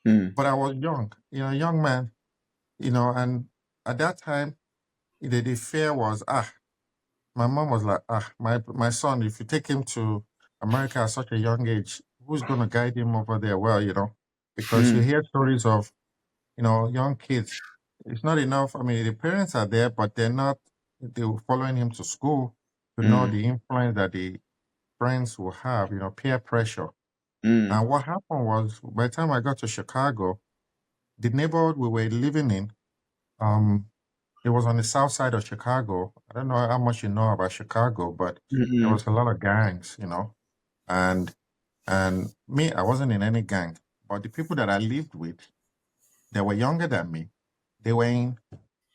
Mm, But I was young, young man, and at that time, the fear was, my mom was like, my son, if you take him to America at such a young age, who's going to guide him over there? Well, because you mm, hear stories of, young kids. It's not enough. I mean, the parents are there, but they're following him to school to know mm, the influence that the friends will have, peer pressure. mm, And what happened was, by the time I got to Chicago, the neighborhood we were living in, um, it was on the south side of Chicago. I don't know how much you know about Chicago, but there mm, was a lot of gangs, and me, I wasn't in any gang, but the people that I lived with, they were younger than me. They were in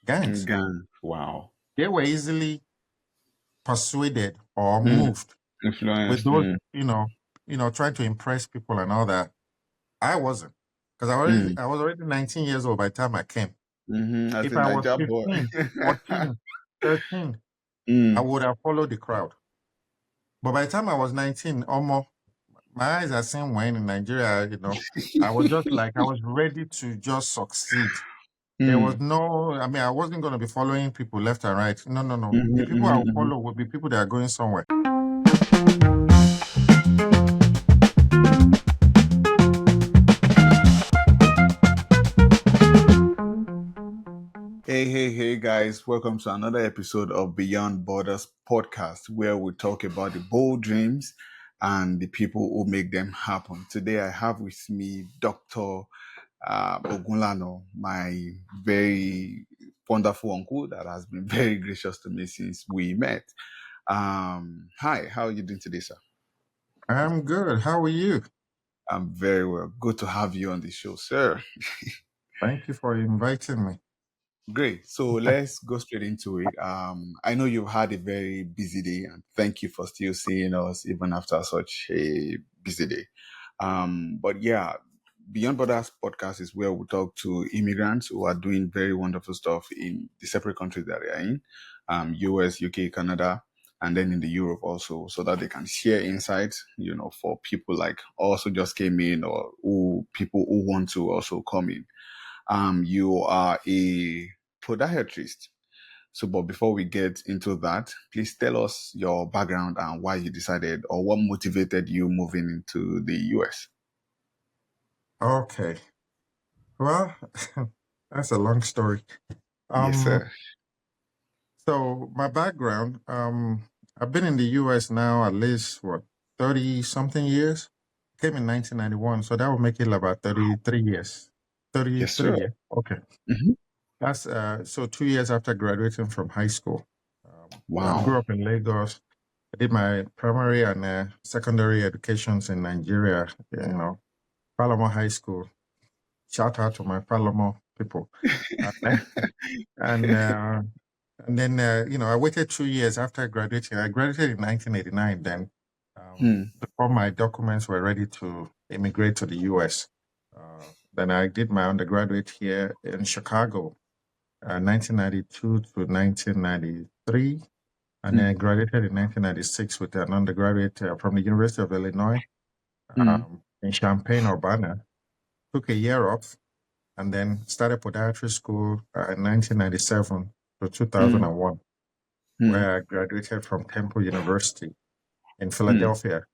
gangs. Gun. Wow. They were easily persuaded or Mm, moved with influence. those, trying to impress people and all that. I wasn't, because Mm, I was already 19 years old by the time I came. as If a I was Niger boy. 15, 14, 13, I Mm. would have followed the crowd. But by the time I was 19, almost my eyes are seeing wine in Nigeria, I was just like, I was ready to just succeed. There was Mm, no, I mean, I wasn't going to be following people left and right. No, no, no. mhm, The people I mhm, will mhm. follow would be people that are going somewhere. Hey, guys. Welcome to another episode of Beyond Borders podcast, where we talk about the bold dreams and the people who make them happen. Today, I have with me Dr. Ogunlana, my very wonderful uncle that has been very gracious to me since we met. Hi, how are you doing today, sir? I'm good. How are you? I'm very well. Good to have you on the show, sir. Thank you for inviting me. Great. So let's go straight into it. I know you've had a very busy day, and thank you for still seeing us even after such a busy day. But yeah, Beyond Borders podcast is where we talk to immigrants who are doing very wonderful stuff in the separate countries that they are in, US, UK, Canada, and then in the Europe also, so that they can share insights, for people like also just came in or who people who want to also come in. You are a podiatrist. So, but before we get into that, please tell us your background and why you decided or what motivated you moving into the US. Okay. Well, that's a long story. Yes, Um, sir. so my background, I've been in the US now at least 30 something years. Came in 1991, so that would make it about 33 years. Yes, 33, sir. yeah. Okay. Hmm. That's so 2 years after graduating from high school. I Wow. grew up in Lagos. I did my primary and secondary educations in Nigeria, Palomo High School. Shout out to my Palomo people. Uh, and uh, and then I waited 2 years after graduating. I graduated in 1989. Then, Hmm. before my documents were ready to immigrate to the U.S., then I did my undergraduate here in Chicago, 1992 to 1993, and then Hmm. I graduated in 1996 with an undergraduate from the University of Illinois Hmm. in Champaign-Urbana. Took a year off and then started podiatry school in 1997 to Hmm. 2001, Hmm. where I graduated from Temple University in Hmm. Philadelphia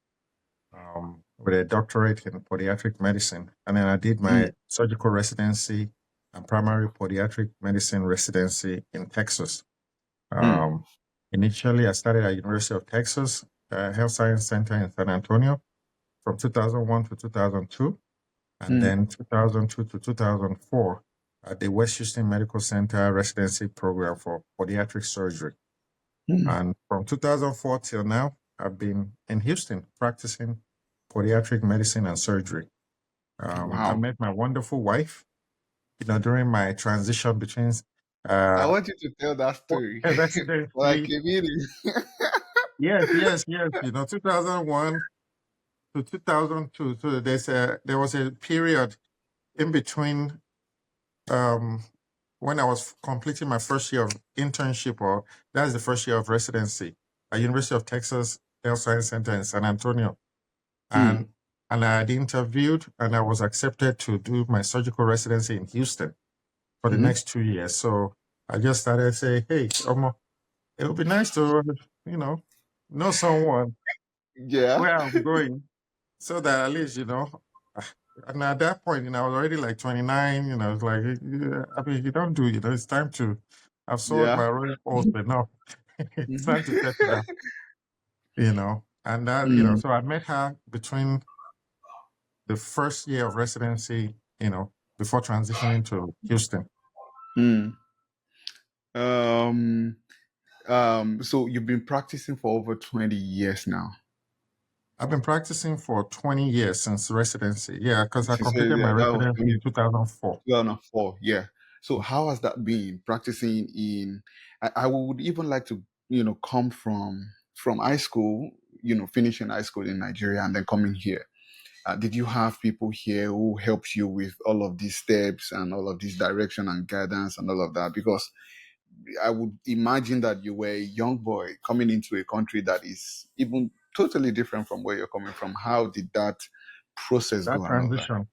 with a doctorate in podiatric medicine. And then I did Hmm. my surgical residency and primary podiatric medicine residency in Texas. Hmm. Um, Initially, I started at University of Texas Health Science Center in San Antonio from 2001 to 2002, and Hmm. then 2002 to 2004 at the West Houston Medical Center residency program for podiatric surgery. Hmm. And from 2004 till now, I've been in Houston practicing podiatric medicine and surgery. I Wow. met my wonderful wife, during my transition between I uh, want you to tell that story like residency. a minute. Yes, yes, yes. 2001 to 2002. So there was a period in between um, when I was completing my first year of internship, or that's the first year of residency at University of Texas Health Science Center in San Antonio. Hmm. And and I had interviewed and I was accepted to do my surgical residency in Houston for the Hmm. next 2 years. So I just started saying, hey, Omo, it would be nice to, you know someone Yeah. where I'm going so that at least, and at that point, I was already like 29, it's like, yeah, I mean, you don't do, it's time to, I've sold Yeah. my royal oath enough. It's time to Mhm. settle down, and that, Mm, so I met her between the first year of residency, before transitioning to Houston. mm. Um, so you've been practicing for over 20 years now. I've been practicing for 20 years since residency. Yeah, because I She said completed my that was residency in 2004. 2004. Yeah. So how has that been practicing in, I would even like to, come from high school, finishing high school in Nigeria and then coming here. Did you have people here who helped you with all of these steps and all of this direction and guidance and all of that? Because I would imagine that you were a young boy coming into a country that is even totally different from where you're coming from. How did that process That go and all that? transition.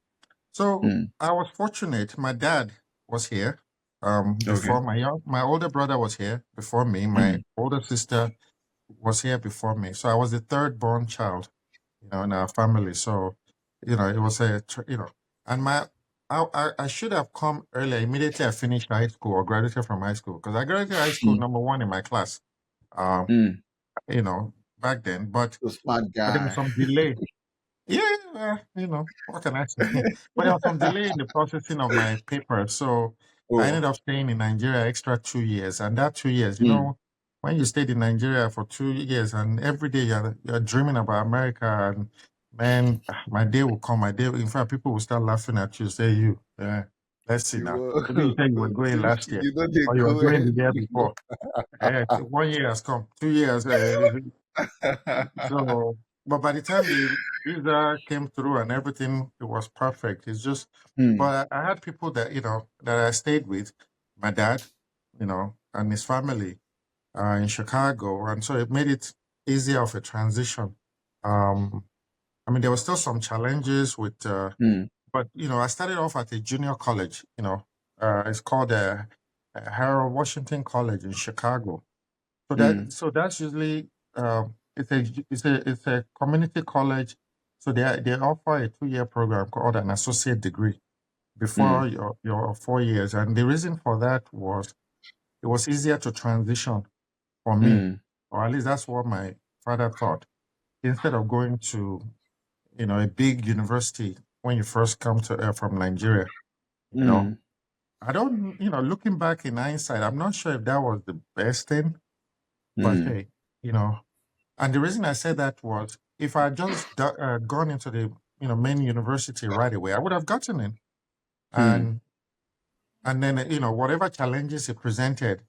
So Mm, I was fortunate. My dad was here okay. before my older brother was here before me. My Mm, older sister was here before me. So I was the third born child, in our family. So, it was and I should have come earlier. Immediately I finished high school or graduated from high school because I graduated high school mm, number one in my class. Um, mm. back then, but So smart there was guy. some delay. Yeah, what can I say? But there was some delay in the processing of my papers. So I ended Oh. up staying in Nigeria extra 2 years. And that 2 years, Mm. when you stayed in Nigeria for 2 years and every day you're dreaming about America and man, my day will come, in fact, people will start laughing at you, say let's see You now. were, Maybe you said you were going last year you know they or you were go going ahead the year before. before. 1 year has come, 2 years. So, but by the time the visa came through and everything, it was perfect. It's just, Mm, but I had people that, that I stayed with, my dad, and his family in Chicago. And so it made it easier of a transition. Um, I mean, there were still some challenges with, mm, but, I started off at a junior college, it's called Harold Washington College in Chicago. mm, So that's usually it's a community college. So they offer a 2 year program called an associate degree before mm, your 4 years. And the reason for that was it was easier to transition for me, mm, or at least that's what my father thought. Instead of going to a big university when you first come to from Nigeria, you know, mm, I don't looking back in hindsight, I'm not sure if that was the best thing, but mm, hey, you know. And the reason I said that was if I had just gone into the main university right away, I would have gotten in, mm, and then whatever challenges it presented,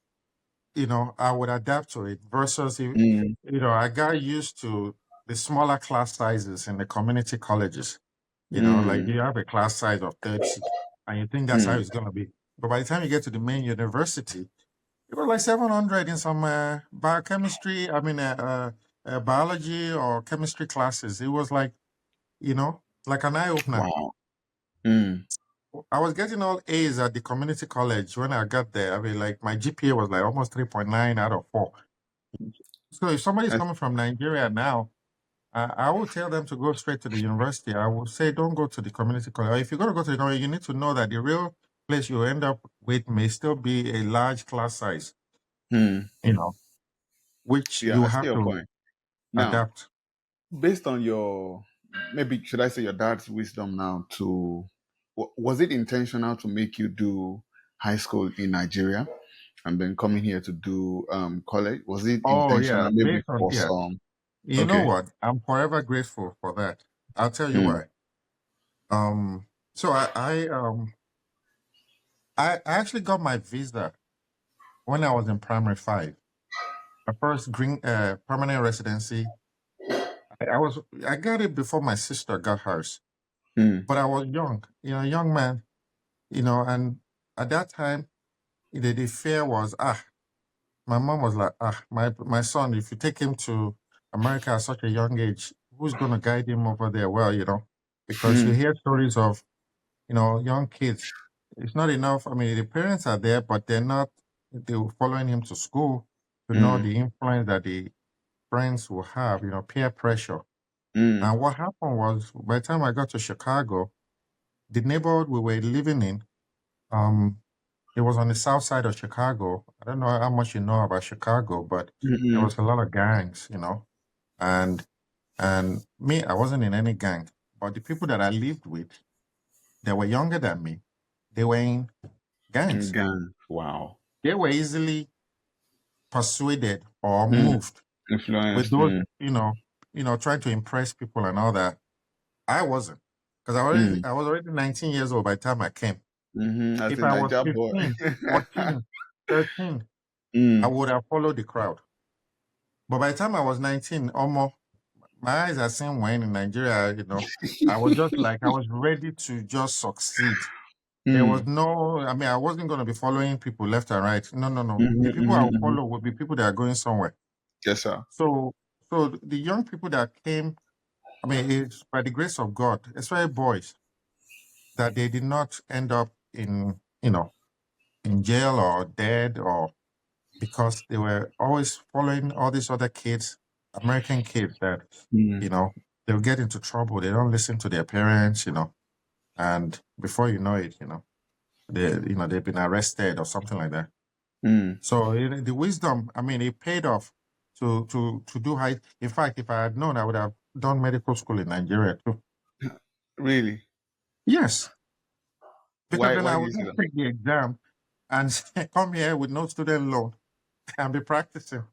I would adapt to it. Versus if mm, I got used to the smaller class sizes in the community colleges. Like mm, you have a class size of 30, and you think that's how mm. it's going to be. But by the time you get to the main university, it was like 700 in some biochemistry, biology or chemistry classes. It was like an eye opener. Wow. Mm. I was getting all A's at the community college when I got there. I mean, like my GPA was like almost 3.9 out of 4. So if somebody's That's, coming from Nigeria now, I will tell them to go straight to the university. I will say, don't go to the community college. Or if you're going to go to the college, you need to know that the real place you end up with may still be a large class size, mm. you know, which Yeah, you I see have your to point. Now, adapt. based on your, maybe should I say your dad's wisdom now to, was it intentional to make you do high school in Nigeria and then coming here to do college? Was it Oh yeah, intentional maybe based on for yeah. some? You know Okay. what? I'm forever grateful for that. I'll tell you Mm, why. So I actually got my visa when I was in primary five. My first green permanent residency. I got it before my sister got hers, mm, but I was young, young man, and at that time the fear was my mom was like my son, if you take him to America at such a young age, who's going to guide him over there? Well, because you Mm, hear stories of, young kids. It's not enough. I mean, the parents are there, but they're following him to school to know mm, the influence that the friends will have, peer pressure. mm, And what happened was, by the time I got to Chicago, the neighborhood we were living in, um, it was on the south side of Chicago. I don't know how much you know about Chicago, but there mm, was a lot of gangs. And and me, I wasn't in any gang. But the people that I lived with, they were younger than me. They were in gangs. Gang. Wow. They were easily persuaded or Mm, moved with influence. those, Mm, trying to impress people and all that. I wasn't. Because mm, I was already 19 years old by the time I came. as If a I was Niger boy. 15, 14, 13, I Mm. would have followed the crowd. But by the time I was 19, almost my eyes are seeing wine in Nigeria. I was just like, I was ready to just succeed. There was Mm, no, I mean, I wasn't going to be following people left and right. No, no, no. mhm, The people I mhm, will mhm. follow would be people that are going somewhere. Yes, sir. So, so the young people that came, I mean, it's by the grace of God, especially boys, that they did not end up in jail or dead, or because they were always following all these other kids, American kids that, you Mm, know, they'll get into trouble. They don't listen to their parents. And before you know it, they've been arrested or something like that. mm. So the wisdom, I mean, it paid off to do high. In fact, if I had known, I would have done medical school in Nigeria too. Really? Yes, because then Why I do you would say just that? take the exam and come here with no student loan and be practicing.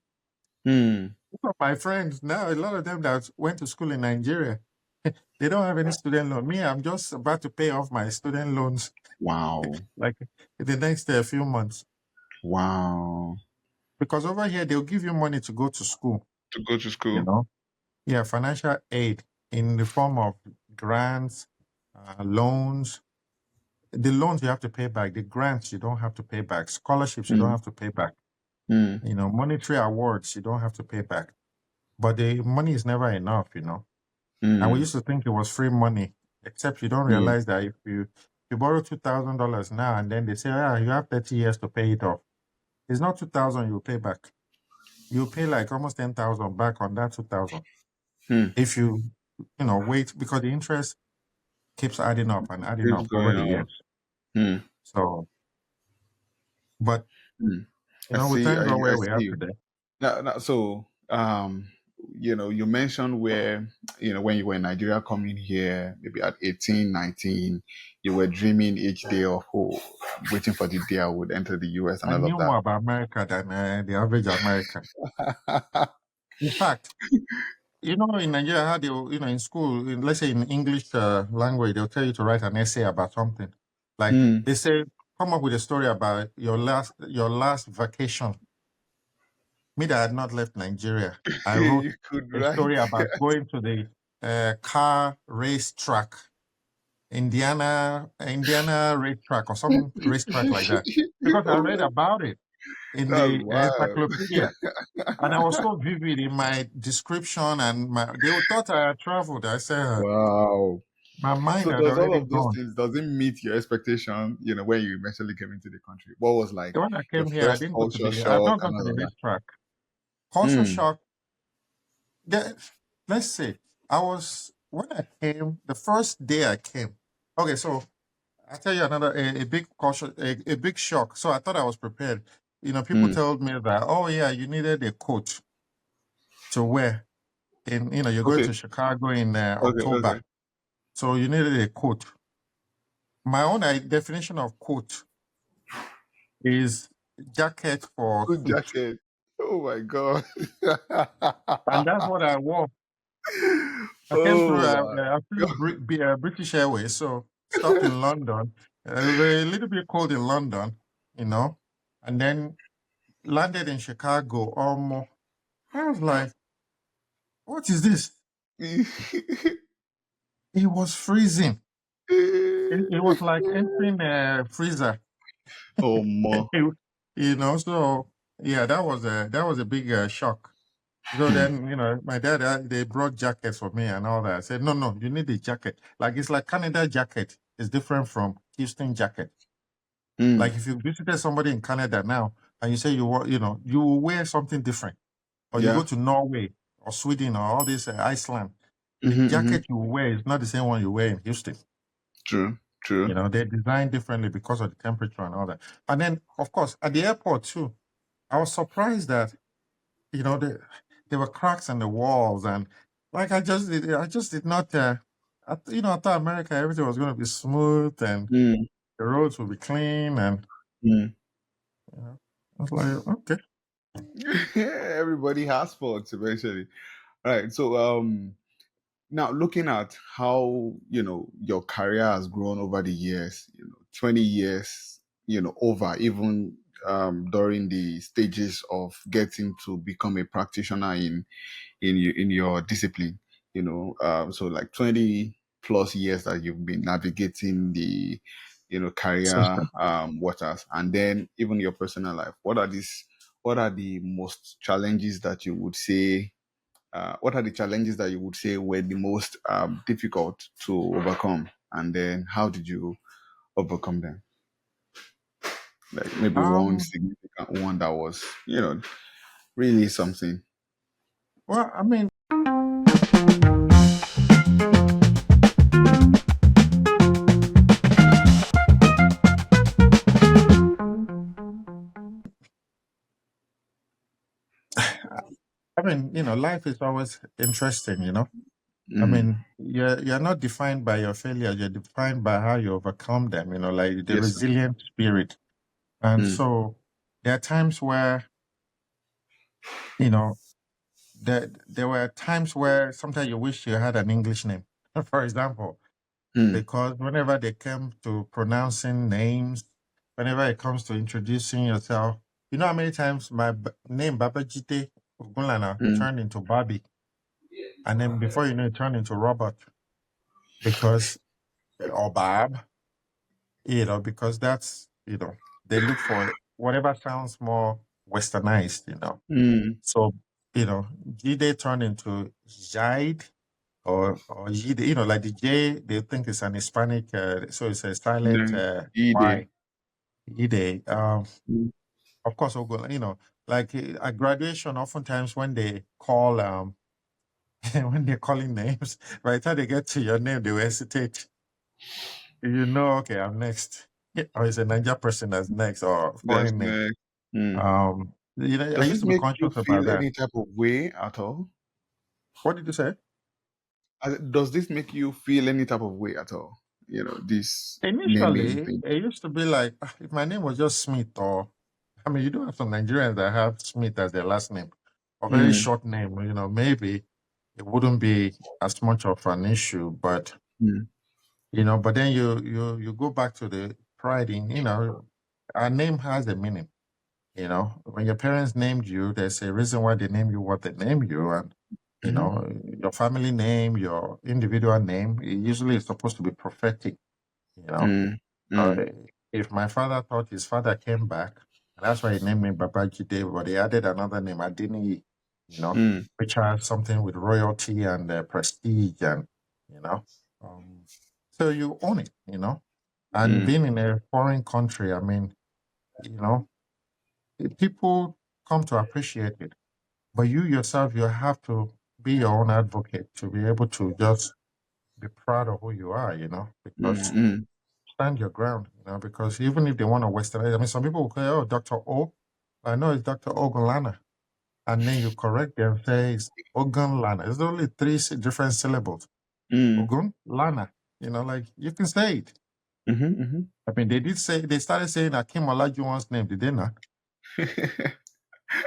Hmm. Some of my friends now, a lot of them that went to school in Nigeria, they don't have any student loan. Me, I'm just about to pay off my student loans Wow. like in the next few months. Wow. Because over here, they'll give you money to go to school, To go to you school. know? Yeah, financial aid in the form of grants, loans. The loans you have to pay back, the grants you don't have to pay back, scholarships you don't Mm, have to pay back, mm, monetary awards you don't have to pay back. But the money is never enough. And we mm, used to think it was free money, except you don't mm, realize that if you borrow $2,000 now and then they say, you have 30 years to pay it off. It's not 2,000 you pay back. You pay like almost 10,000 back on that 2,000. mm. If wait, because the interest keeps adding up and adding Keeps up over going the on. years. Hmm. So, but Hmm. we thank God I where we are see. today. So, you mentioned where, when you were in Nigeria coming here, maybe at 18, 19, you were dreaming each day of, waiting for the day I would enter the US and I all of knew more that. about America than the average American. In fact, in Nigeria, how in school, let's say in English language, they'll tell you to write an essay about something. Like Hmm. they say, come up with a story about your last vacation. Me that had not left Nigeria, I wrote You could a write. story about going to the car racetrack, Indiana racetrack or some racetrack like that, because I read Oh, about it in that's the wild. encyclopedia. And I was so vivid in my description, and they thought I had traveled. I said, Wow. my mind So had does all already of those gone. things doesn't meet your expectation, when you eventually came into the country? What was like When I your came here, I first didn't go to culture I've shock not gone and to all the of that? racetrack. Culture Hmm. shock. The, let's see. When I came, the first day I came. Okay, so I'll tell you another, a big culture, a big shock. So I thought I was prepared. People Hmm. told me that, oh yeah, you needed a coat to wear. You're going Okay. to Chicago in Okay. October. Okay. So you needed a coat. My own definition of coat is jacket for Good suit. jacket. Oh my God. And that's what I wore. I came through, Oh my I flew God. British Airways, so stopped in London. It was a little bit cold in London, and then landed in Chicago. I was like, what is this? It was freezing. It was like entering a freezer. Oh, more. So yeah, that was a big shock. So Mm. then, my dad, they brought jackets for me and all that. I said, no, no, you need a jacket. Like, it's like Canada jacket is different from Houston jacket. Like, Mm. if you visited somebody in Canada now and you say you will wear something different, or you go Yeah. to Norway or Sweden or all this Iceland, the Mm-hmm, mm-hmm. jacket you wear is not the same one you wear in Houston. True. True. They're designed differently because of the temperature and all that. And then, of course, at the airport too, I was surprised that there were cracks in the walls, and like I just did not. I thought America everything was going to be smooth and Mm. the roads would be clean, and Mm. I was like, okay. Everybody has faults eventually. All right. So now looking at how your career has grown over the years, 20 years, over even during the stages of getting to become a practitioner in your discipline, so like 20 plus years that you've been navigating the career System. waters, and then even your personal life. What are the most challenges that you would say what are the challenges that you would say were the most difficult to overcome, and then how did you overcome them? Like maybe one Um. significant one that was really something. Well, life is always interesting. Mm. You're not defined by your failures. You're defined by how you overcome them. Like the Yes, sir. resilient spirit. And Mm. so there are times where you know there were times where sometimes you wish you had an English name, for example, Mm. because whenever they came to pronouncing names, whenever it comes to introducing yourself, you know how many times my name Babajide Ogunlana Mm. turned into Bobby, and then before you know it turned into Robert because or Bob, because that's they look for whatever sounds more westernized. Mm. So, Jide turned into Jide or Jide, like the J, they think it's an Hispanic, so it's a silent No, Jide. Y. Jide. Mm. Of course, Ogo, like at graduation, oftentimes when they call, when they're calling names, by the time they get to your name, they will hesitate. Okay, I'm next. Or it's a Niger person that's next, or That's foreign name. next. Mm. I Does used this to be make you conscious about feel that. any type of way at all? What did you say? Does this make you feel any type of way at all? This naming Initially, thing. it used to be like, if my name was just Smith, or you do have some Nigerians that have Smith as their last name, a very Mm. short name, maybe it wouldn't be as much of an issue. But, Mm. but then you go back to the pride in, our name has a meaning. When your parents named you, there's a reason why they name you what they name you. And, Mm-hmm. your family name, your individual name, it usually is supposed to be prophetic, you know. Mm. Uh, Mm. if my father thought his father came back, and that's why he named me Babajide, but he added another name, Adini, Mm. which has something with royalty and prestige, and you know, um, so you own it. And Mm. being in a foreign country, you know, people come to appreciate it, but you yourself, you have to be your own advocate to be able to just be proud of who you are, because Mm. stand your ground, because even if they want to westernize, some people will say, oh, Dr. O, I know it's Dr. Ogunlana. And then you correct them, say it's Ogunlana. There's only three different syllables. Mm. Ogun, Lana. Like you can say it. Mm-hmm. Mm-hmm. They started saying Akim Olajuwon's name, did they not?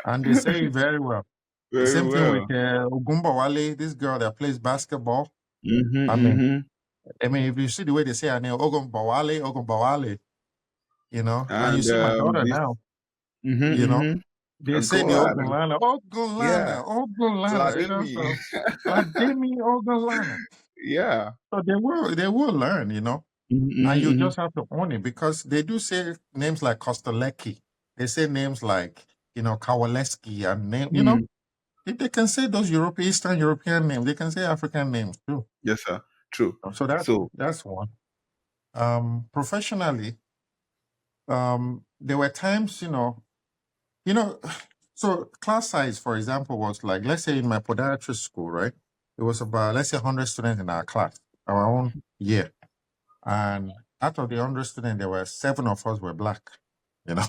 And they say it very well. The Very same thing with well. Ogunbowale, this girl that plays basketball. Mm-hmm. I mean, Mm-hmm. if you see the way they say her name, Ogunbowale, Ogunbowale, and you And see my daughter this. now, Mm-hmm. you know, Mm-hmm. they say Go the on. Ogunlana, Yeah. Ogunlana, Ogunlana, Vladimir. so Vladimir Ogunlana. Yeah. So they will learn, and you Mm-hmm. just have to own it because they do say names like Kosteleki. They say names like, Kowaleski and name, Mm-hmm. If they can say those Eastern European names, they can say African names too. Yes, sir. True. So So. that's one. Professionally, there were times, you know, so class size, for example, was like, let's say in my podiatry school, right? It was about, let's say, 100 students in our class, our own year. And out of the 100 students, there were 7 of us were black, you know.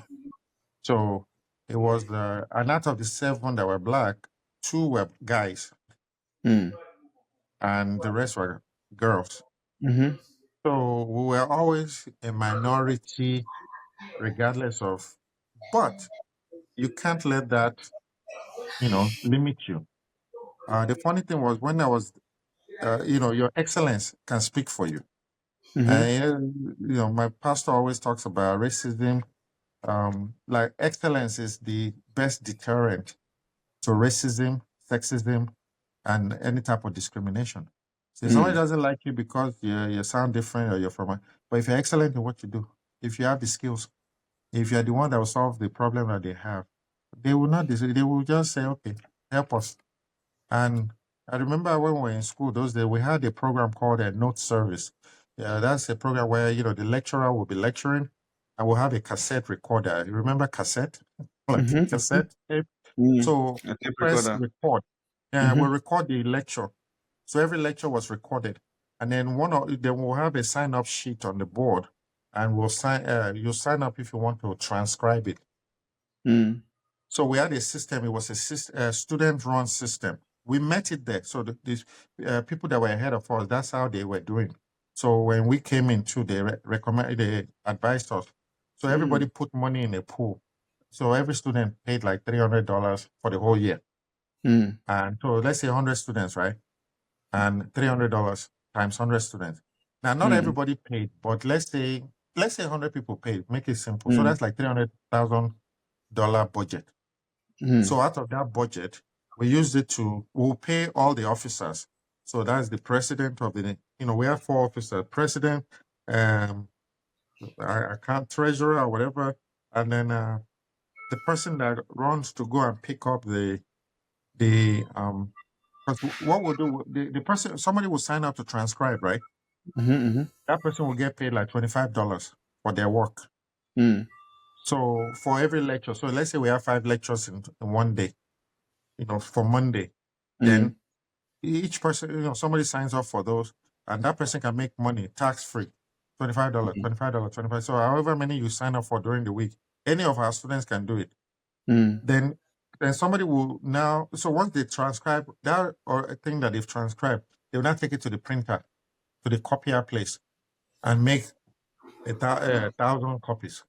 So it was and out of the 7 that were black, 2 were guys Mm. and the rest were girls. Mm-hmm. So we were always a minority, regardless of, but you can't let that, limit you. The funny thing was when I was, your excellence can speak for you. Mm-hmm. And, my pastor always talks about racism. Like excellence is the best deterrent to racism, sexism, and any type of discrimination. So if somebody Mm. doesn't like you because you sound different or you're but if you're excellent in what you do, if you have the skills, if you're the one that will solve the problem that they have, they will not. They will just say, "Okay, help us." And I remember when we were in school those days, we had a program called a note service. Yeah, that's a program where the lecturer will be lecturing, and we'll have a cassette recorder. You remember cassette, like a Mm-hmm. cassette tape. Mm. So A we tape press recorder. record. Yeah, we Mm-hmm. record the lecture. So every lecture was recorded, and then then we'll have a sign up sheet on the board, and we'll sign. You sign up if you want to transcribe it. Mm. So we had a system. It was a student-run system. We met it there. So these people that were ahead of us, that's how they were doing. So when we came in too, they advised us. So Mm. everybody put money in a pool. So every student paid like $300 for the whole year. Mm. And so let's say 100 students, right? And $300 times 100 students. Now, not Mm. everybody paid, but let's say 100 people paid. Make it simple. So Mm. that's like $300,000 budget. Mm. So out of that budget, we'll pay all the officers. So that's the president of we have 4 officers, president, um, I can't treasurer or whatever, and then the person that runs to go and pick up the. Because what we'll do, the person, somebody will sign up to transcribe, right? Mm-hmm. That person will get paid like $25 for their work. Mm. So for every lecture, so let's say we have 5 lectures in one day, for Monday, Mm. then each person, somebody signs up for those, and that person can make money tax free. $25, Mm. $25, 25. So however many you sign up for during the week, any of our students can do it. Mm. Then somebody will now, so once they transcribe that or a thing that they've transcribed, they will now take it to the printer, to the copier place, and make 1,000 copies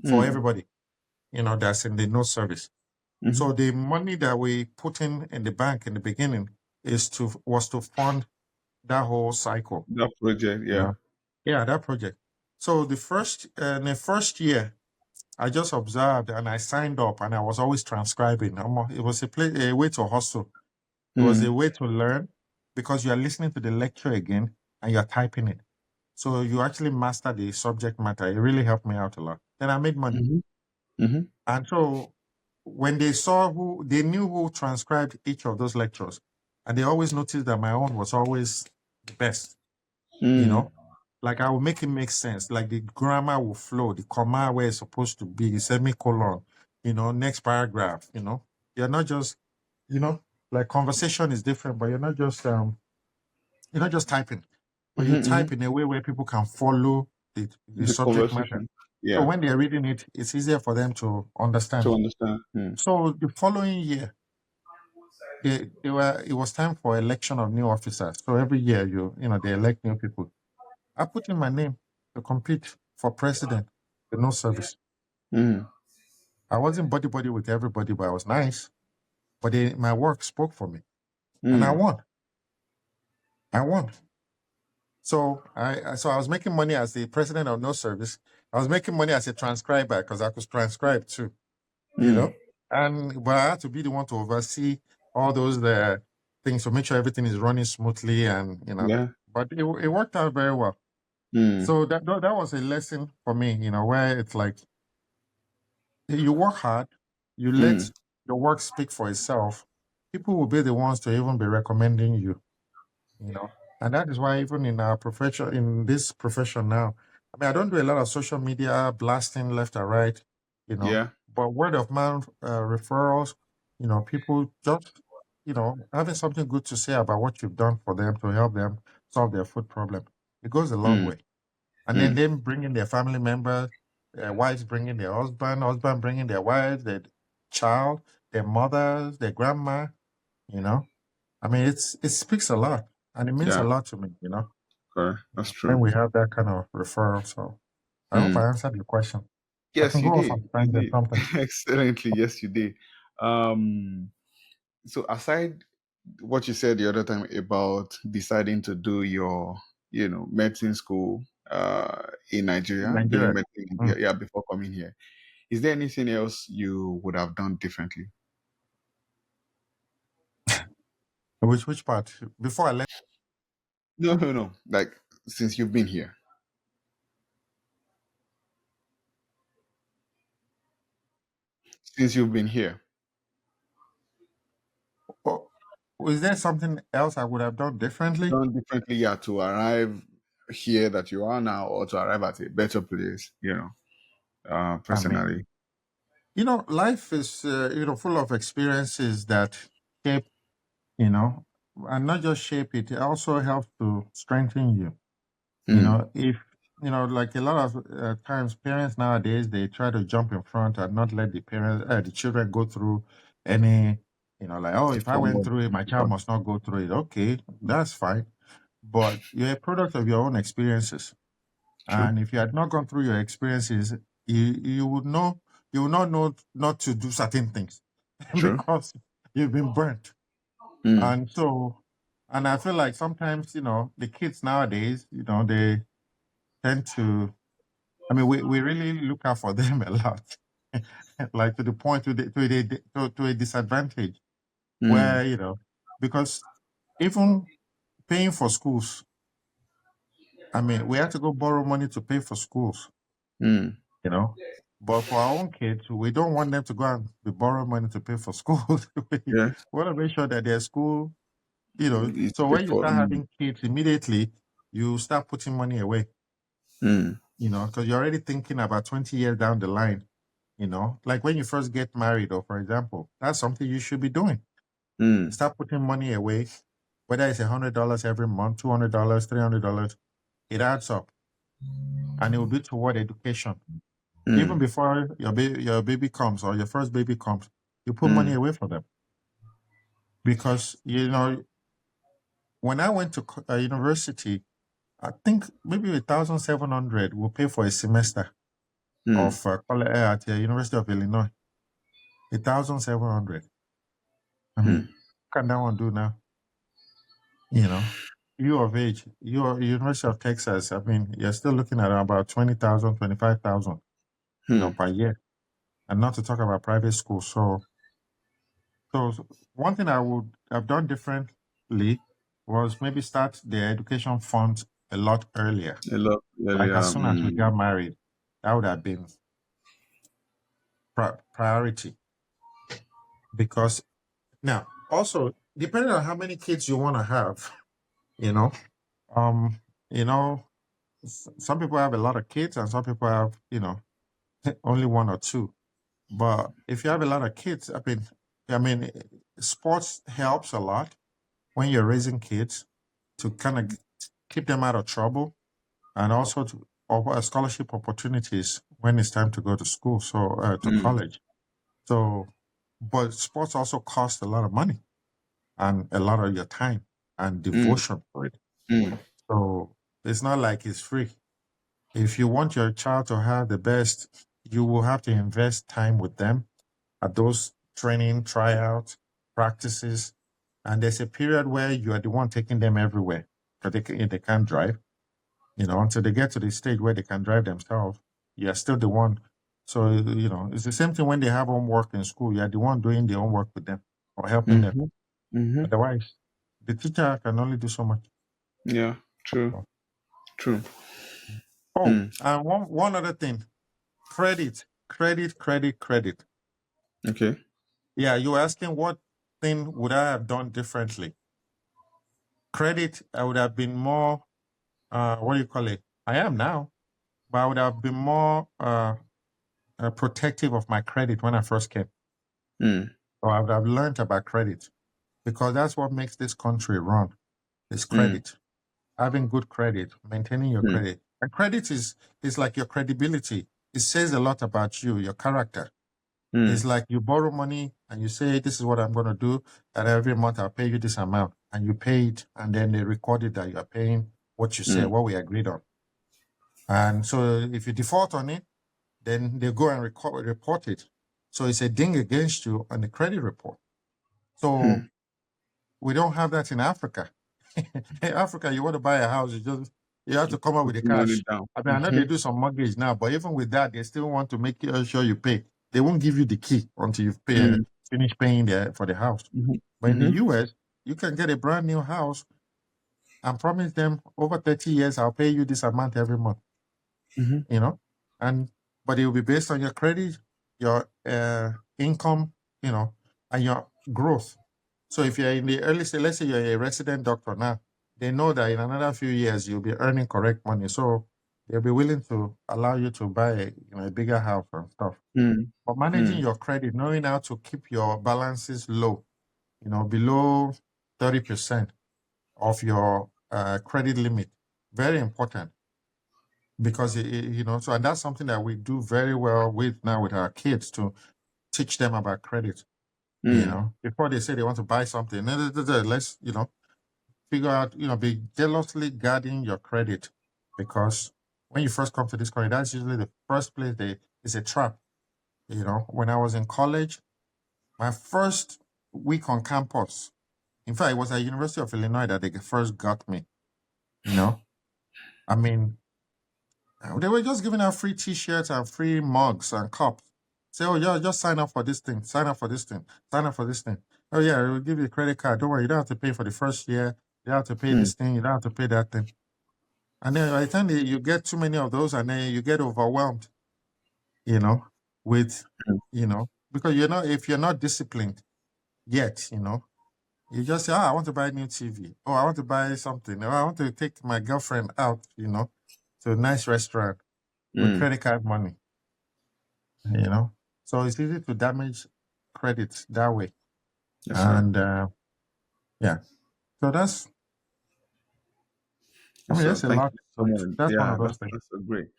for Mm. everybody, that's in the note service. Mm-hmm. So the money that we put in the bank in the beginning was to fund that whole cycle. That project, yeah. Yeah. Yeah, that project. So in the first year, I just observed and I signed up and I was always transcribing. It was a way to hustle. It was a Mm. way to learn because you are listening to the lecture again and you're typing it. So you actually master the subject matter. It really helped me out a lot. Then I made money. Mm-hmm. Mm-hmm. And so when they knew who transcribed each of those lectures, and they always noticed that my own was always the best, you Mm. know? Like I will make it make sense. Like the grammar will flow, the comma where it's supposed to be, the semicolon, next paragraph, You're not just, you know, like conversation is different, but you're not just typing. But you Mm-hmm. type in a way where people can follow the The subject matter. conversation, So yeah, when they're reading it, it's easier for them to to understand. understand. Mm. So the following year, it was time for election of new officers. So every year they elect new people. I put in my name to compete for president, with no service. Mm. I wasn't buddy buddy with everybody, but I was nice. But my work spoke for me, and I Mm. won. I won. So I was making money as the president of no service. I was making money as a transcriber because I could transcribe too, you Mm. know. But I had to be the one to oversee all those things to make sure everything is running smoothly, and Yeah. But it worked out very well. Mm. So that was a lesson for me, where it's like you work hard, you let Mm. your work speak for itself, people will be the ones to even be recommending you, you know. And that is why even in our profession, in this profession now, I mean, I don't do a lot of social media blasting left and right, Yeah. but word of mouth referrals, people just, having something good to say about what you've done for them to help them solve their food problem. It goes a long Mm, way. And then mm, them bringing their family members, their wives bringing their husband bringing their wives, their child, their mothers, their grandma, you know. I mean, it speaks a lot, and it means a yeah. lot to me, Correct. That's when true. we have that kind of referral. So I hope Mm. I answered your question. I Yes, can you go off did. on You tangent did. something. Excellently. Yes, you did. Um, so aside what you said the other time about deciding to do your, medicine school in In Nigeria, doing Nigeria. medicine in Mm. Nigeria, yeah, before coming here, is there anything else you would have done differently? Which part? Before I left. No, no, no. Like since you've been here, since you've been here, Oh, is there something else I would have done differently? done differently, yeah, to arrive here that you are now, or to arrive at a better place, I personally. mean, life is full of experiences that shape, you know, and not just shape it. It also helps to strengthen you. Mm, If like a lot of times, parents nowadays they try to jump in front and not let the children go through any, like, oh, if I form went of through it, my child difficult. must not go through it. Okay, that's fine, but you're a product of your own experiences, True, and if you had not gone through your experiences, you would know you would not know not to do certain things true. because you've been burnt, Mm, and so. And I feel like sometimes, the kids nowadays, they tend to, I mean, we really look out for them a lot, like to the point to a disadvantage mm, where, because even paying for schools, I mean, we have to go borrow money to pay for schools, mm. you know. But for our own kids, we don't want them to go and be borrow money to pay for schools. We Yes, want to make sure that their school, it's so paid when you for. start Mm, having kids immediately, you start putting money away, mm, because you're already thinking about 20 years down the line. Like when you first get married, or for example, that's something you should be doing. mm, Start putting money away, whether it's $100 every month, $200, $300, it adds up, and it will be toward education. Even mm, before your baby comes or your first baby comes, you put money mm, away for them because when I went to university, I think maybe 1,700 will pay for a semester mm, of at the University of Illinois. 1,700. I mean, mm. what can that one do now? You know, you of age, you're University of Texas. I mean, you're still looking at about 20,000, 25,000, Mm. per year, and not to talk about private schools. So one thing I would have done differently was maybe start the education fund a lot earlier, A lot like as earlier. soon as we Mm, got married. That would have been priority because now also depending on how many kids you want to have, you know, um, you know, some people have a lot of kids and some people have, only one or two. But if you have a lot of kids, I mean, sports helps a lot when you're raising kids to kind of keep them out of trouble and also to offer scholarship opportunities when it's time to go to school, so to mm, college. So, but sports also cost a lot of money and a lot of your time and mm, devotion for it. mm, So it's not like it's free. If you want your child to have the best, you will have to invest time with them at those training, tryouts, practices. And there's a period where you are the one taking them everywhere because they can't drive, until they get to the stage where they can drive themselves. You're still the one. So, it's the same thing when they have homework in school. You're the one doing the homework with them or helping them. mm-hmm, mm-hmm. Otherwise, the teacher can only do so much. Yeah, true, true. Oh, Mm. and one other thing. Credit, credit, credit, credit. Okay. Yeah, you were asking what? thing would I have done differently? Credit, I would have been more, what do you call it? I am now, but I would have been more protective of my credit when I first came. Mm, So I would have learned about credit because that's what makes this country run. Is mm, credit, having good credit, maintaining your mm, credit. And credit is like your credibility. It says a lot about you, your character. It's mm, like you borrow money and you say, "This is what I'm going to do, and every month I'll pay you this amount," and you pay it, and then they record it that you are paying what you said, mm, what we agreed on. And so if you default on it, then they go and report it. So it's a ding against you on the credit report. So mm. we don't have that in Africa. In Africa, you want to buy a house, you have to come up with Put the the money cash. down. I mean, I know they Mm-hmm. do some mortgage now, but even with that, they still want to make sure you pay. They won't give you the key until you pay, Mm, finish paying for the house. mm-hmm. But in the Mm-hmm. US, you can get a brand new house and promise them over 30 years, I'll pay you this amount every month, Mm-hmm. you know? And but it will be based on your credit, your income, and your growth. So if you're in the early stage, let's say you're a resident doctor now, they know that in another few years you'll be earning correct money. So they'll be willing to allow you to buy a bigger house and stuff. Mm, But managing mm, your credit, knowing how to keep your balances low, below 30% of your credit limit, very important because so and that's something that we do very well with now with our kids to teach them about credit. mm, Before they say they want to buy something, let's figure out, be jealously guarding your credit because when you first come to this country, that's usually the first place it's a trap. When I was in college, my first week on campus, in fact, it was at University of Illinois that they first got me. You know, I mean, they were just giving out free T-shirts and free mugs and cups. Say, oh yeah, just sign up for this thing, sign up for this thing, sign up for this thing. Oh yeah, we'll give you a credit card. Don't worry, you don't have to pay for the first year. You don't have to pay mm, this thing. You don't have to pay that thing. And then by the time you get too many of those, and then you get overwhelmed, with, mm, because if you're not disciplined yet, you just say, I want to buy a new TV. Oh, I want to buy something. Or I want to take my girlfriend out, to a nice restaurant with mm. credit card money, you know. So it's easy to damage credit that way. Yes, sir. And yeah, so Yes, sir. there's a Thank lot you to so it. much. That's one Yeah, of those things. that's so great.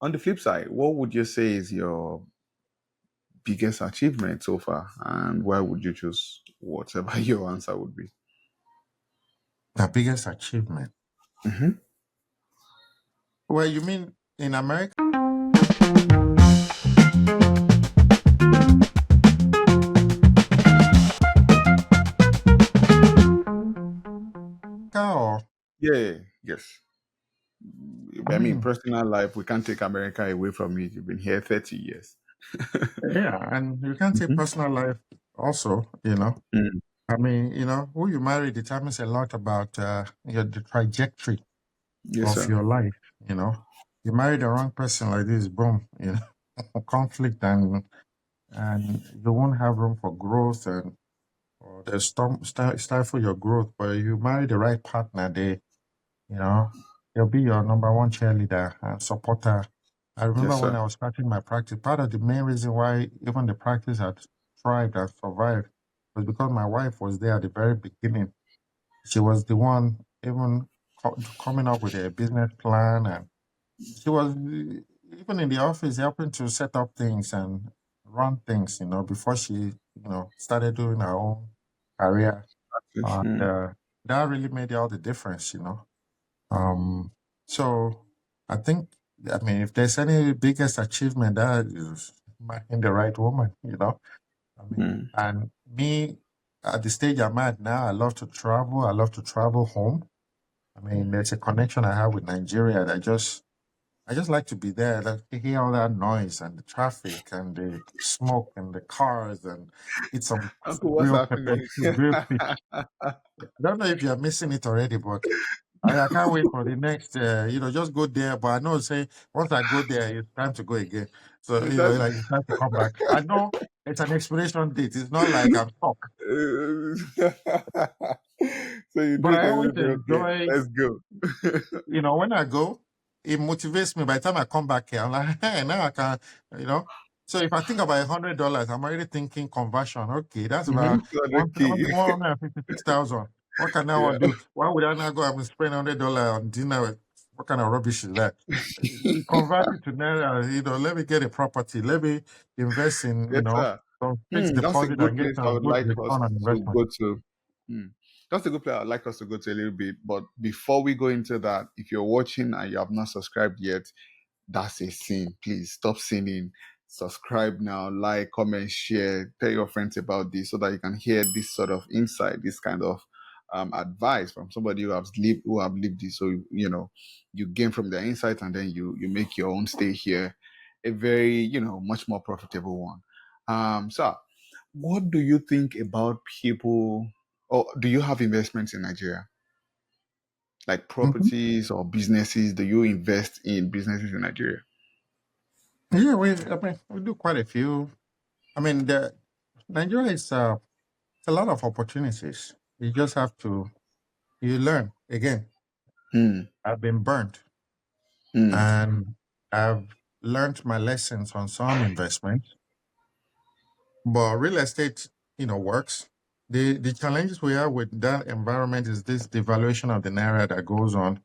On the flip side, what would you say is your biggest achievement so far, and why would you choose whatever your answer would be? The biggest achievement. Mm-hmm. Well, you mean in America or Yeah. Yes. I I mean, mean, personal life, we can't take America away from you. You've been here 30 years. yeah, and you can say Mm-hmm. personal life also. Mm. I mean, who you marry determines a lot about the trajectory Yes, of sir. your life. You marry the wrong person like this, boom, conflict and you won't have room for growth and or they stifle your growth. But you marry the right partner, you know, they'll be your number one cheerleader and supporter. I remember Yes, when sir. I was starting my practice, part of the main reason why even the practice had thrived and survived was because my wife was there at the very beginning. She was the one even coming up with a business plan, and she was even in the office helping to set up things and run things, before she, started doing her own career. And Mm. that really made all the difference. Um, so I think, I mean, if there's any biggest achievement, that is marrying the right woman. I mean, Mm. and me at the stage I'm at now, I love to travel. I love to travel home. I mean, there's a connection I have with Nigeria that I just like to be there, like to hear all that noise and the traffic and the smoke and the cars and eat some Uncle, what's real pepper happening? soup, real fish. I don't know if you're missing it already, but I can't wait for the next, just go there. But I know, say, once I go there, it's time to go again. So, That's like, it's time to come back. I know it's an expiration date. It's not like I'm stuck. so you But do I this, always okay, enjoy, let's go. when I go, it motivates me. By the time I come back here, I'm like, hey, now I can, you know. So if I think about $100, I'm already thinking conversion. Okay, that's about 200K. 156,000. What can I Yeah. want to do? Why would I not go and spend $100 on dinner? What kind of rubbish is that? You convert it to naira. Let me get a property. Let me invest in, Yes, sir. some fixed That's a deposit good and get place I some would good like us return on to investment. go to. Hmm. That's a good place I'd like us to go to a little bit. But before we go into that, if you're watching and you have not subscribed yet, that's a sin. Please stop sinning. Subscribe now, like, comment, share, tell your friends about this so that you can hear this sort of insight, this kind of advice from somebody who have lived this. So you gain from their insight and then you make your own stay here a very much more profitable one. So what do you think about people, or do you have investments in Nigeria? Like Mhm. properties or businesses? Do you invest in businesses in Nigeria? Yeah, we do quite a few. I mean, Nigeria is a lot of opportunities. You just have to you learn. Again, Hmm. I've been burnt Hmm. and I've learned my lessons on some investments. But real estate, works. The challenges we have with that environment is this devaluation of the naira that goes on,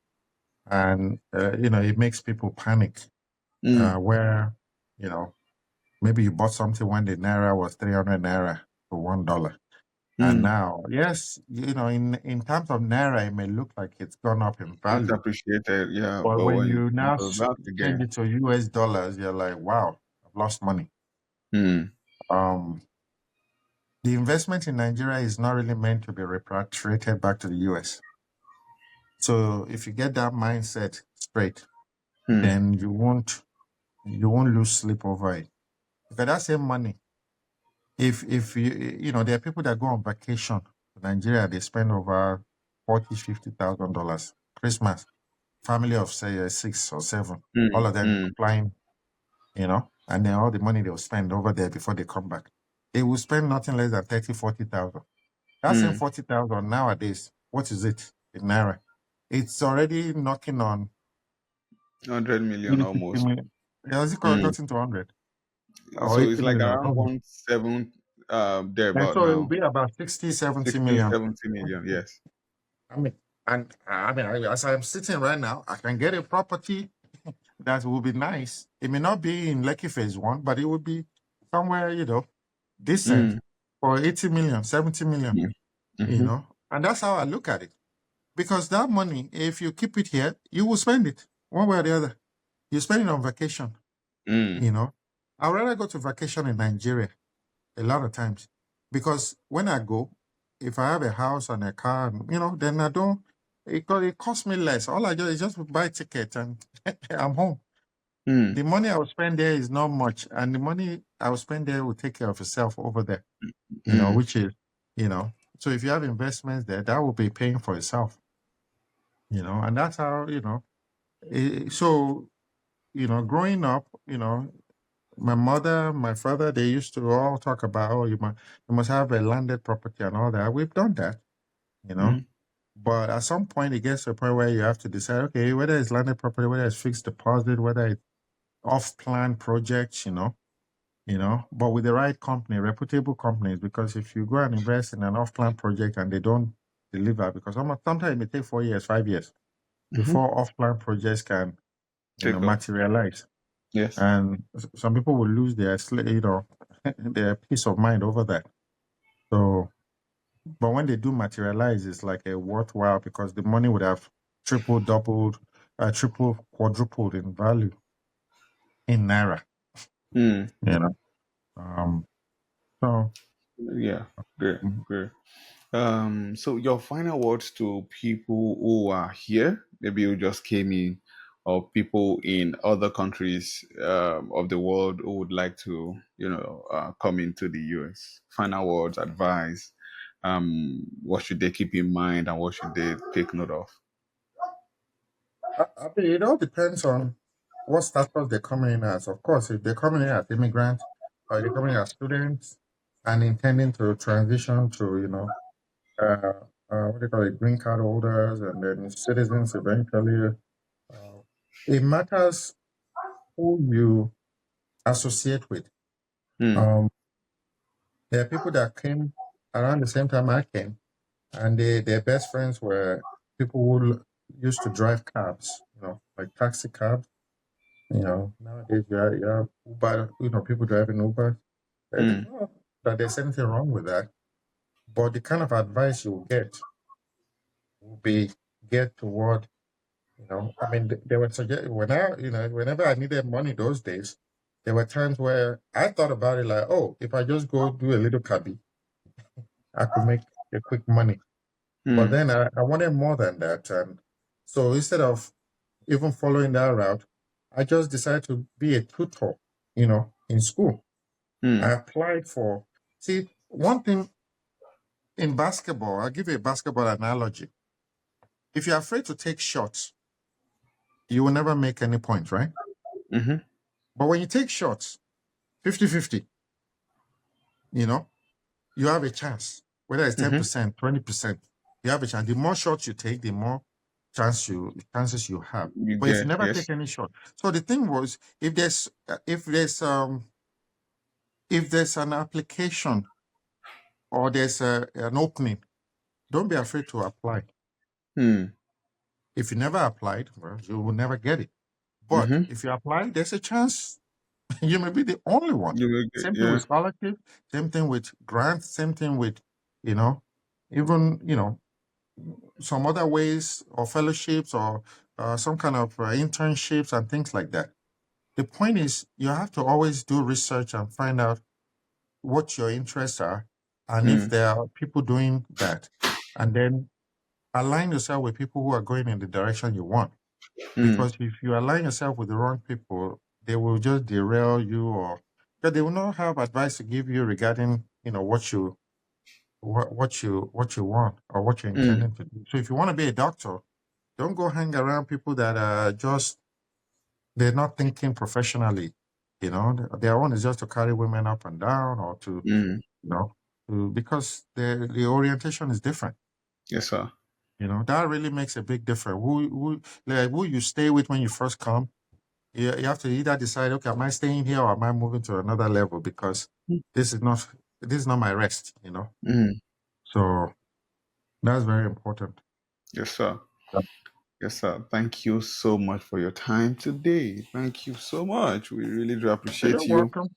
and it makes people panic. Hmm. Where you know maybe you bought something when the naira was 300 naira to $1. And Hmm. now, yes, in terms of naira, it may look like it's gone up in It's value, appreciated, yeah. but But when when you you now convert change again, it to US dollars, you're like, wow, I've lost money. hmm. Um, the investment in Nigeria is not really meant to be repatriated back to the US. So if you get that mindset straight, Hmm. then you won't lose sleep over it. Because that same money, if there are people that go on vacation to Nigeria, they spend over 40, $50,000 Christmas, family of say six or seven, Hmm. all of them Hmm. flying, and then all the money they'll spend over there before they come back. They will spend nothing less than 30, 40,000. That same Hmm. 40,000 nowadays, what is it in naira? It's already knocking on 100 million maybe 60 almost. million. Has it Hmm. gotten to 100 or So it's 80 like million? around 1.7 there And about so it will now. be about 60, 70 60, million. 70 million, yes. I mean, as I'm sitting right now, I can get a property that will be nice. It may not be in Lekki Phase 1, but it would be somewhere, decent Hmm. for 80 million, 70 million, Hmm. Mm-hmm. And that's how I look at it. Because that money, if you keep it here, you will spend it one way or the other. You spend it on vacation, Hmm. I'd rather go to vacation in Nigeria a lot of times because when I go, if I have a house and a car, then I don't. It costs me less. All I do is just buy ticket and I'm home. Hmm. The money I will spend there is not much, and the money I will spend there will take care of itself over there. Hmm. Which is, you know. So if you have investments there, that will be paying for itself. And that's how So growing up, my mother, my father, they used to all talk about, oh, you must have a landed property and all that. We've done that, you know. Hmm. But at some point, it gets to a point where you have to decide, okay, whether it's landed property, whether it's fixed deposit, whether it's off-plan projects, but with the right company, reputable companies, because if you go and invest in an off-plan project and they don't deliver, because sometimes it may take 4 years, 5 years Hmm. before off-plan projects can, Take off. materialize. Yes. And some people will lose their, their peace of mind over that. So, but when they do materialize, it's like a worthwhile because the money would have triple, doubled, triple, quadrupled in value in naira. Hmm. You know. Um. So. Yeah. Great. Great. So your final words to people who are here, maybe who just came in, or people in other countries of the world who would like to, come into the US. Final words, advice. What should they keep in mind, and what should they take note of? I mean, it all depends on what status they're coming in as. Of course, if they're coming in as immigrants or they're coming in as students and intending to transition to, what do you call it, green card holders and then citizens eventually, uh, it matters who you associate with. Mm, Um, there are people that came around the same time I came, and their best friends were people who used to drive cabs, like taxi cabs. Nowadays you have Uber, people driving Uber. It's mm, not that there's anything wrong with that, but the kind of advice you will get will be get toward, I mean, they were suggest whenever I needed money those days, there were times where I thought about it like, oh, if I just go do a little cabby, I could make a quick money. But mm, then I wanted more than that, and so instead of even following that route, I just decided to be a tutor, in school. I mm, applied for, see, one thing in basketball, I'll give you a basketball analogy. If you're afraid to take shots, you will never make any points, right? mm-hmm, But when you take shots, 50-50, you know, you have a chance. Whether it's mm-hmm. 10%, 20%, you have a chance. The more shots you take, the more chances you have. You But if you get, never yes. take any shot, so the thing was, if there's an application or there's an opening, don't be afraid to apply. Mm, If you never applied, well, you will never get it. But mm-hmm. if you apply, there's a chance you may be the only one. You will get, Same thing yeah. with scholarship, same thing with grants, same thing with, you know, even, some other ways or fellowships or some kind of internships and things like that. The point is, you have to always do research and find out what your interests are and if Mm, there are people doing that. And then align yourself with people who are going in the direction you want. mm, Because if you align yourself with the wrong people, they will just derail you, or because they will not have advice to give you regarding, what you want or what you're mm, intending to do. So if you want to be a doctor, don't go hang around people that are just they're not thinking professionally. Their one is just to carry women up and down or to, mm. because the orientation is different. Yes, sir. That really makes a big difference. Who you stay with when you first come, you have to either decide, okay, am I staying here or am I moving to another level because this is not this is not my rest. Mm, So that's very important. yes, sir. Yeah. Yes, sir. Thank you so much for your time today. Thank you so much. We really do You're appreciate you. welcome.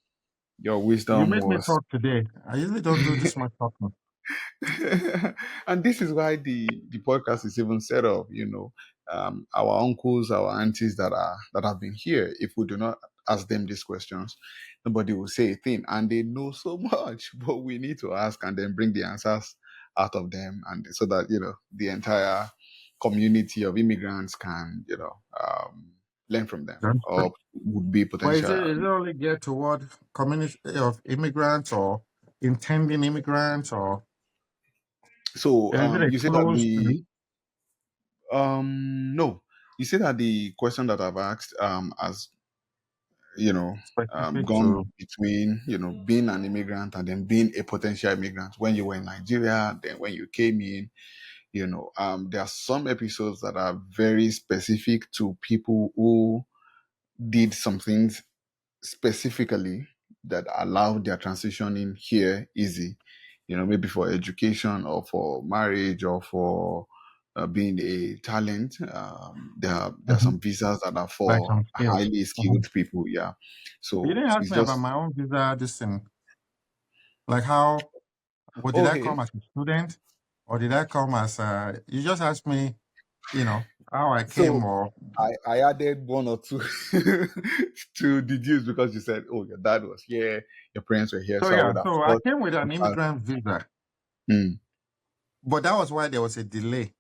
Your You wisdom made me was talk today. I usually don't do this much talking. and this is why the podcast is even set up. Our uncles, our aunties that have been here, if we do not ask them these questions, nobody will say a thing, and they know so much. But we need to ask and then bring the answers out of them, and so that the entire community of immigrants can learn from them That's true. or would be But is potential. it is it only geared toward community of immigrants or intending immigrants, or So is it a you said that closed the list no, you said that the question that I've asked has specific to? gone between being an immigrant and then being a potential immigrant when you were in Nigeria, then when you came in. There are some episodes that are very specific to people who did some things specifically that allowed their transition in here easy, maybe for education or for marriage or for being a talent. There are Mhm. some visas that are Like for some skills. highly Mhm. skilled people. Yeah. You So didn't ask it's me about just my own visa, this thing. Like how, did I okay. come as a student or did I come as you just asked me, how I came So or I added one or two to deduce because you said, "Oh, your dad was here, your parents were here," so so I yeah, would have so I thought came with you an had. immigrant visa, Mm. but that was why there was a delay.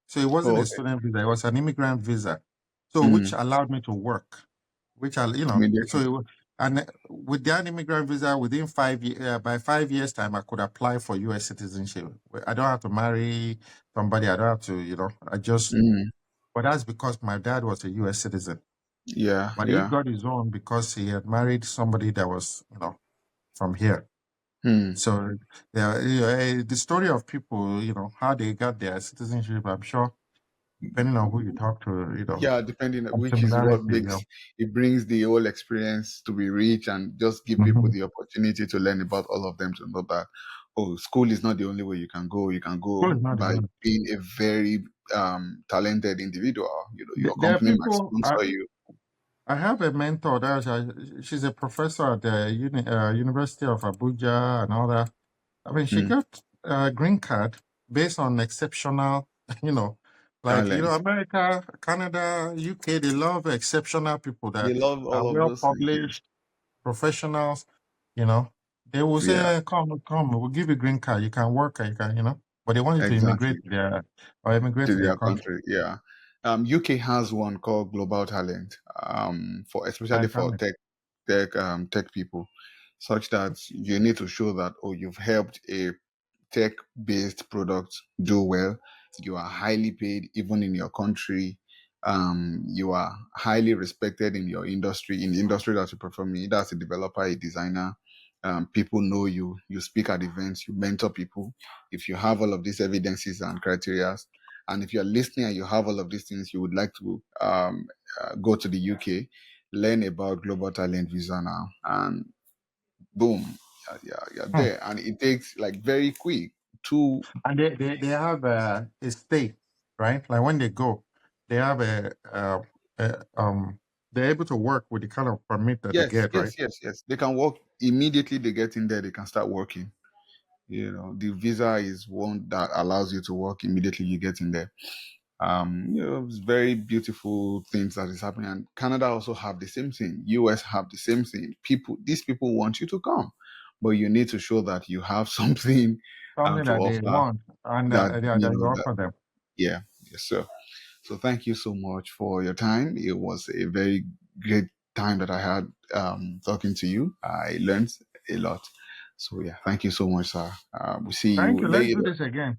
So it wasn't Oh, a okay. student visa, it was an immigrant visa. So which Mm. allowed me to work, which so Immediately. it was, and with that immigrant visa, within by 5 years time, I could apply for U.S. citizenship. I don't have to marry somebody. I don't have to, I just Mm. But that's because my dad was a U.S. citizen. Yeah, But he yeah. got his own because he had married somebody that was, from here. Hmm. So the story of people, how they got their citizenship, I'm sure, depending on who you talk to, Yeah, depending, some which is what similarity. makes it brings the whole experience to be rich and just give people Mhm. the opportunity to learn about all of them to know that, oh, school is not the only way you can go. You can School go is not the by only. being a very talented individual. Your There are company might people. sponsor you. I have a mentor. She's a professor at the University of Abuja and all that. I mean, she Hmm. got a green card based on exceptional, you know, Talent. America, Canada, UK, they love exceptional people They that love are all of well those things. published, professionals, you know. They will Yeah, say, come, we'll give you green card. You can work, but they want you to exactly. immigrate there or immigrate To to their their country. country. Yeah. UK has one called Global Talent, for I especially for can tech people, such that you need to show that, oh, you've helped a tech-based product do well. You are highly paid even in your country. You are highly respected in your industry, in the industry that you perform in, either as a developer, a designer. People know you. You speak at events. You mentor people. If you have all of these evidences and criteria, and if you're listening and you have all of these things, you would like to go to the UK, learn about Global Talent Visa now, and boom, you're Hmm. there. And it takes like very quick. Two, And they have a stay, right? Like when they go, they have they're able to work with the kind of permit that they yes, get, right? yes, yes, yes. They can work immediately. They get in there. They can start working. The visa is one that allows you to work immediately. You get in there. It's very beautiful things that is happening. And Canada also have the same thing. US have the same thing. These people want you to come, but you need to show that you have something Something to that they offer. want, and That that you that offer them. yeah, yes, sir. So thank you so much for your time. It was a very great time that I had talking to you. I learned a lot. So yeah, thank you so much, sir. We'll see you Thank you. Let's do later. this again.